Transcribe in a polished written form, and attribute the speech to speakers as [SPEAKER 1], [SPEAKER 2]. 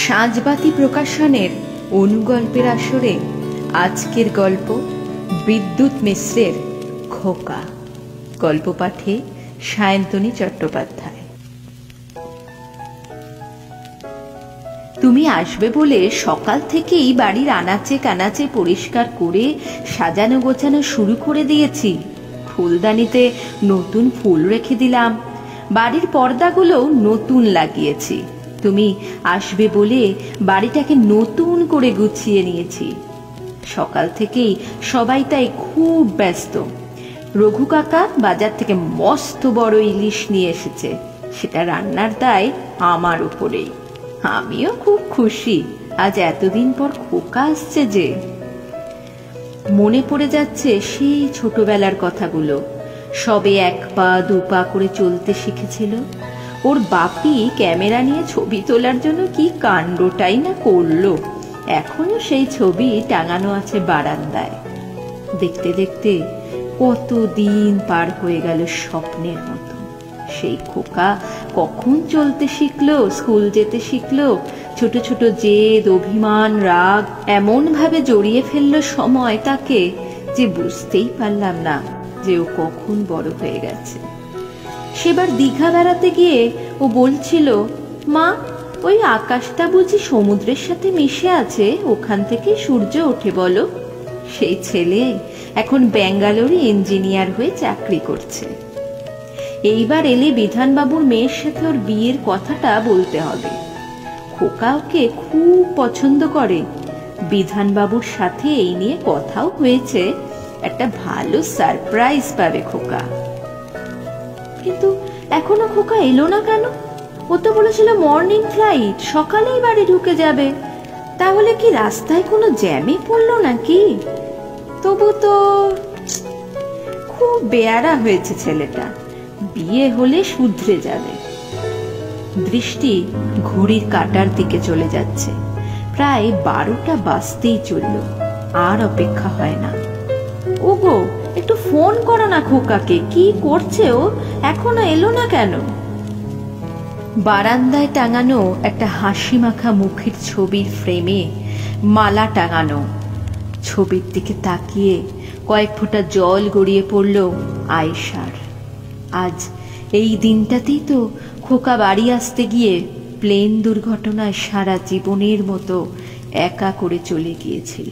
[SPEAKER 1] সাঁঝবাতি প্রকাশনের অনুগল্পের আসরে আজকের গল্প বিদ্যুৎ মিশ্রের খোকা। গল্প পাঠে সায়ন্তনী চট্টোপাধ্যায়। তুমি আসবে বলে সকাল থেকেই বাড়ির আনাচে কানাচে পরিষ্কার করে সাজানো গোছানো শুরু করে দিয়েছি। ফুলদানিতে নতুন ফুল রেখে দিলাম, বাড়ির পর্দাগুলো নতুন লাগিয়েছি। তুমি আসবে বলে বাড়িটাকে নতুন করে গুছিয়ে নিয়েছি। সকাল থেকেই সবাই তাই খুব ব্যস্ত। রঘু কাকা বাজার থেকে মস্ত বড় ইলিশ নিয়ে এসেছে, সেটা রান্নার দায় আমার উপরেই। আমিও খুব খুশি, আজ এতদিন পর খোকা আসছে যে। মনে পড়ে যাচ্ছে সেই ছোটবেলার কথাগুলো। সবে এক পা দু পা করে চলতে শিখেছিল। ওর বাপি ক্যামেরা নিয়ে ছবি তোলার জন্য কি কাণ্ডটাই না করলো। এখনো সেই ছবি টাঙানো আছে বারান্দায়। দেখতে দেখতে কতদিন পার হয়ে গেল স্বপ্নের মতো। সেই খোকা কখন চলতে শিখলো, স্কুল যেতে শিখলো। ছোট ছোট জেদ, অভিমান, রাগ এমন ভাবে জড়িয়ে ফেললো সময় তাকে যে বুঝতেই পারলাম না যে ও কখন বড় হয়ে গেছে। সেবার দীঘা বেড়াতে গিয়ে ও বলছিল, মা ওই আকাশটা বুঝি সমুদ্রের সাথে মিশে আছে, ওখান থেকে সূর্য ওঠে বলো। সেই ছেলে এখন ব্যাঙ্গালোরে ইঞ্জিনিয়ার হয়ে চাকরি করছে। এইবার এলে বিধানবাবুর মেয়ের সাথে ওর বিয়ের কথাটা বলতে হবে। খোকা ওকে খুব পছন্দ করে। বিধানবাবুর সাথে এই নিয়ে কথাও হয়েছে, একটা ভালো সারপ্রাইজ পাবে খোকা। কিন্তু এখনো খোকা এলো না কেন? ও তো বলেছিল মর্নিং ফ্লাইট, সকালেই বাড়ি ঢুকে যাবে। তাহলে কি রাস্তায় কোনো জ্যামে পড়লো নাকি? তবু তো খুব বেয়ারা হয়েছে ছেলেটা, বিয়ে হলে শুধরে যাবে। দৃষ্টি ঘড়ির কাঁটার দিকে চলে যাচ্ছে। প্রায় 12টা বাজতেই চলল, আর অপেক্ষা হয় না। ওগো, একটু ফোন করো না খোকাকে, কি করছে ও, এখনো এলো না কেন? বারান্দায় টাঙানো একটা হাসি মাখা মুখের ছবির ফ্রেমে মালা টাঙানো। ছবির দিকে তাকিয়ে কয়েক ফোঁটা জল গড়িয়ে পড়ল আয়েশার। আজ এই দিনটাতেই তো খোকা বাড়ি আসতে গিয়ে প্লেন দুর্ঘটনায় সারা জীবনের মতো একা করে চলে গিয়েছিল।